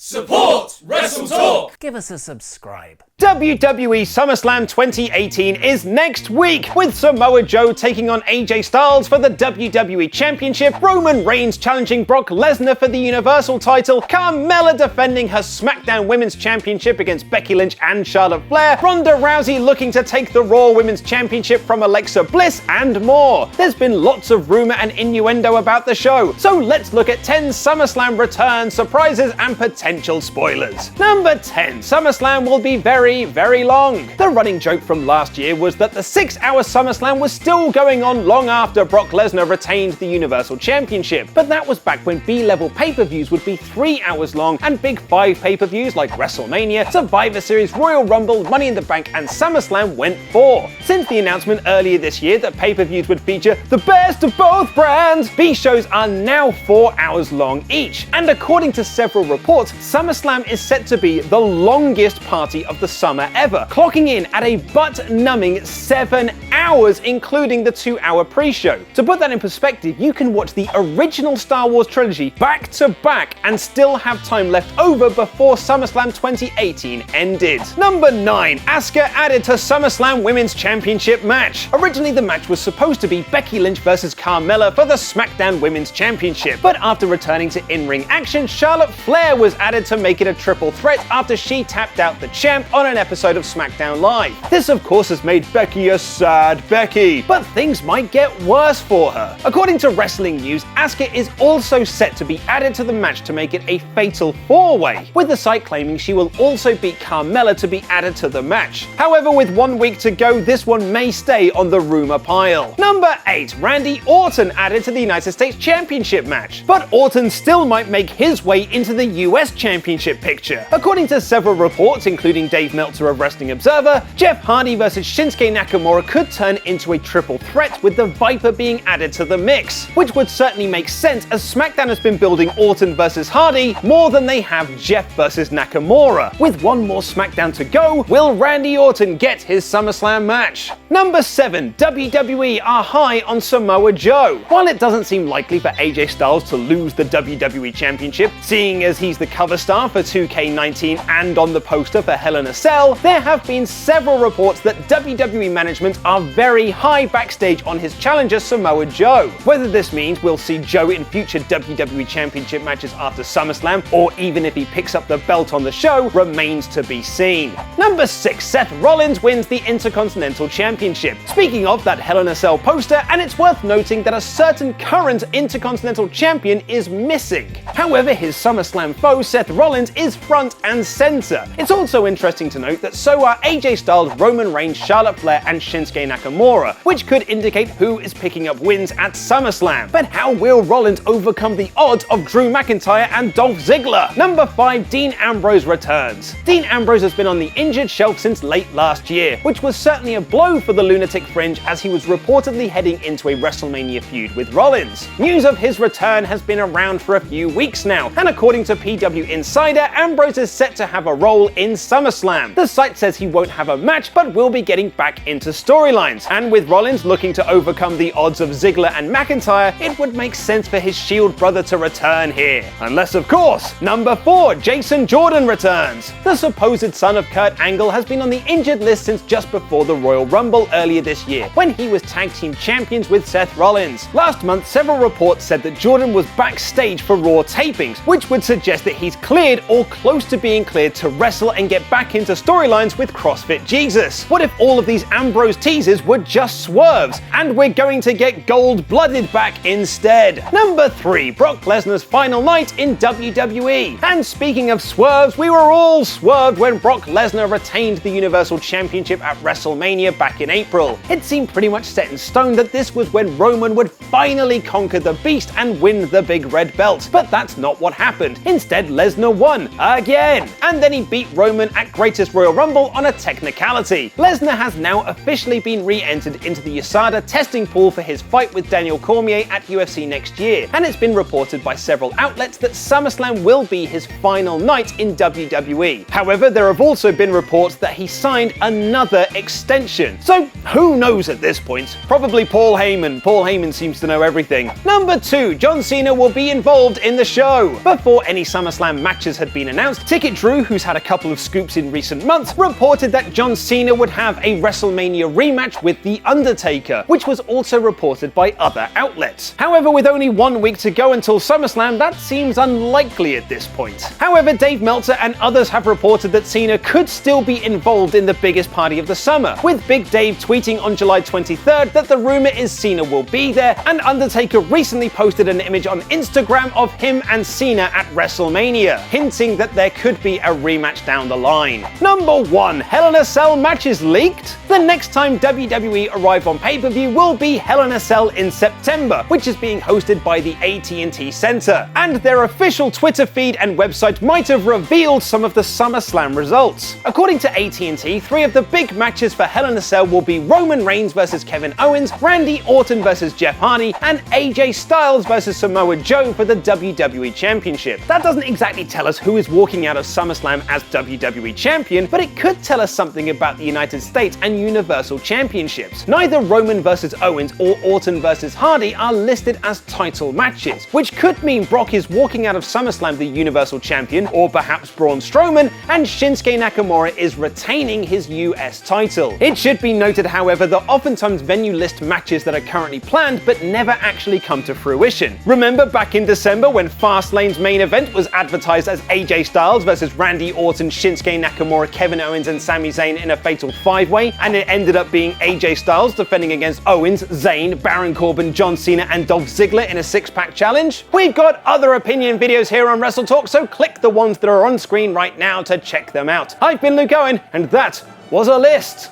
Support WrestleTalk! Give us a subscribe. WWE Summerslam 2018 is next week, with Samoa Joe taking on AJ Styles for the WWE Championship, Roman Reigns challenging Brock Lesnar for the Universal title, Carmella defending her SmackDown Women's Championship against Becky Lynch and Charlotte Flair, Ronda Rousey looking to take the Raw Women's Championship from Alexa Bliss, and more. There's been lots of rumor and innuendo about the show, so let's look at 10 SummerSlam returns, surprises, and potential spoilers. Number 10. SummerSlam will be very long. The running joke from last year was that the 6-hour SummerSlam was still going on long after Brock Lesnar retained the Universal Championship, but that was back when B-level pay-per-views would be 3 hours long and Big 5 pay-per-views like WrestleMania, Survivor Series, Royal Rumble, Money in the Bank, and SummerSlam went 4. Since the announcement earlier this year that pay-per-views would feature the best of both brands, these shows are now 4 hours long each, and according to several reports, SummerSlam is set to be the longest party of the summer ever, clocking in at a butt-numbing 7 hours, including the 2-hour pre-show. To put that in perspective, you can watch the original Star Wars trilogy back to back and still have time left over before SummerSlam 2018 ended. Number 9. Asuka added to SummerSlam Women's Championship match. Originally, the match was supposed to be Becky Lynch versus Carmella for the SmackDown Women's Championship, but after returning to in-ring action, Charlotte Flair was added to make it a triple threat after she tapped out the champ on an episode of SmackDown Live. This of course has made Becky a sad Becky, but things might get worse for her. According to Wrestling News, Asuka is also set to be added to the match to make it a fatal 4-way, with the site claiming she will also beat Carmella to be added to the match. However, with 1 week to go, this one may stay on the rumor pile. Number 8. Randy Orton added to the United States Championship match, but Orton still might make his way into the US Championship picture. According to several reports, including Dave Meltzer of Wrestling Observer, Jeff Hardy versus Shinsuke Nakamura could turn into a triple threat with the Viper being added to the mix, which would certainly make sense as SmackDown has been building Orton versus Hardy more than they have Jeff versus Nakamura. With one more SmackDown to go, will Randy Orton get his SummerSlam match? Number 7. WWE are high on Samoa Joe. While it doesn't seem likely for AJ Styles to lose the WWE Championship, seeing as he's the cover star for 2K19 and on the poster for Hell in a Cell, there have been several reports that WWE management are very high backstage on his challenger Samoa Joe. Whether this means we'll see Joe in future WWE Championship matches after SummerSlam, or even if he picks up the belt on the show, remains to be seen. Number 6. Seth Rollins wins the Intercontinental Championship. Speaking of that Hell in a Cell poster, and it's worth noting that a certain current Intercontinental Champion is missing. However, his SummerSlam foe Seth Rollins is front and center. It's also interesting to note that so are AJ Styles, Roman Reigns, Charlotte Flair, and Shinsuke Nakamura, which could indicate who is picking up wins at SummerSlam. But how will Rollins overcome the odds of Drew McIntyre and Dolph Ziggler? Number 5. Dean Ambrose returns. Dean Ambrose has been on the injured shelf since late last year, which was certainly a blow for the Lunatic Fringe as he was reportedly heading into a WrestleMania feud with Rollins. News of his return has been around for a few weeks now, and according to PW Insider, Ambrose is set to have a role in SummerSlam. The site says he won't have a match, but will be getting back into storylines, and with Rollins looking to overcome the odds of Ziggler and McIntyre, it would make sense for his Shield brother to return here. Unless, of course, number 4. Jason Jordan returns. The supposed son of Kurt Angle has been on the injured list since just before the Royal Rumble earlier this year, when he was tag team champions with Seth Rollins. Last month, several reports said that Jordan was backstage for Raw tapings, which would suggest that he's cleared or close to being cleared to wrestle and get back into storylines with CrossFit Jesus. What if all of these Ambrose teasers were just swerves, and we're going to get gold-blooded back instead? Number 3. Brock Lesnar's final night in WWE. And speaking of swerves, we were all swerved when Brock Lesnar retained the Universal Championship at WrestleMania back in April. It seemed pretty much set in stone that this was when Roman would finally conquer the Beast and win the big red belt, but that's not what happened. Instead, Lesnar won again, and then he beat Roman at Greatest Royal Rumble on a technicality. Lesnar has now officially been been re-entered into the USADA testing pool for his fight with Daniel Cormier at UFC next year, and it's been reported by several outlets that SummerSlam will be his final night in WWE. However, there have also been reports that he signed another extension. So who knows at this point? Probably Paul Heyman. Paul Heyman seems to know everything. Number 2, John Cena will be involved in the show. Before any SummerSlam matches had been announced, Ticket Drew, who's had a couple of scoops in recent months, reported that John Cena would have a WrestleMania rematch with The Undertaker, which was also reported by other outlets. However, with only 1 week to go until SummerSlam, that seems unlikely at this point. However, Dave Meltzer and others have reported that Cena could still be involved in the biggest party of the summer, with Big Dave tweeting on July 23rd that the rumor is Cena will be there, and Undertaker recently posted an image on Instagram of him and Cena at WrestleMania, hinting that there could be a rematch down the line. Number 1, Hell in a Cell match is leaked. The next time WWE arrive on pay-per-view will be Hell in a Cell in September, which is being hosted by the AT&T Center, and their official Twitter feed and website might have revealed some of the SummerSlam results. According to AT&T, 3 of the big matches for Hell in a Cell will be Roman Reigns versus Kevin Owens, Randy Orton versus Jeff Hardy, and AJ Styles versus Samoa Joe for the WWE Championship. That doesn't exactly tell us who is walking out of SummerSlam as WWE Champion, but it could tell us something about the United States and Universal Championships. Neither Roman versus Owens or Orton versus Hardy are listed as title matches, which could mean Brock is walking out of SummerSlam the Universal Champion, or perhaps Braun Strowman, and Shinsuke Nakamura is retaining his US title. It should be noted, however, that oftentimes venue list matches that are currently planned but never actually come to fruition. Remember back in December when Fastlane's main event was advertised as AJ Styles versus Randy Orton, Shinsuke Nakamura, Kevin Owens and Sami Zayn in a fatal 5-way, and it ended up being AJ Styles defending against Owens, Zayn, Baron Corbin, John Cena and Dolph Ziggler in a 6-pack challenge? We've got other opinion videos here on WrestleTalk, so click the ones that are on screen right now to check them out. I've been Luke Owen, and that was a list.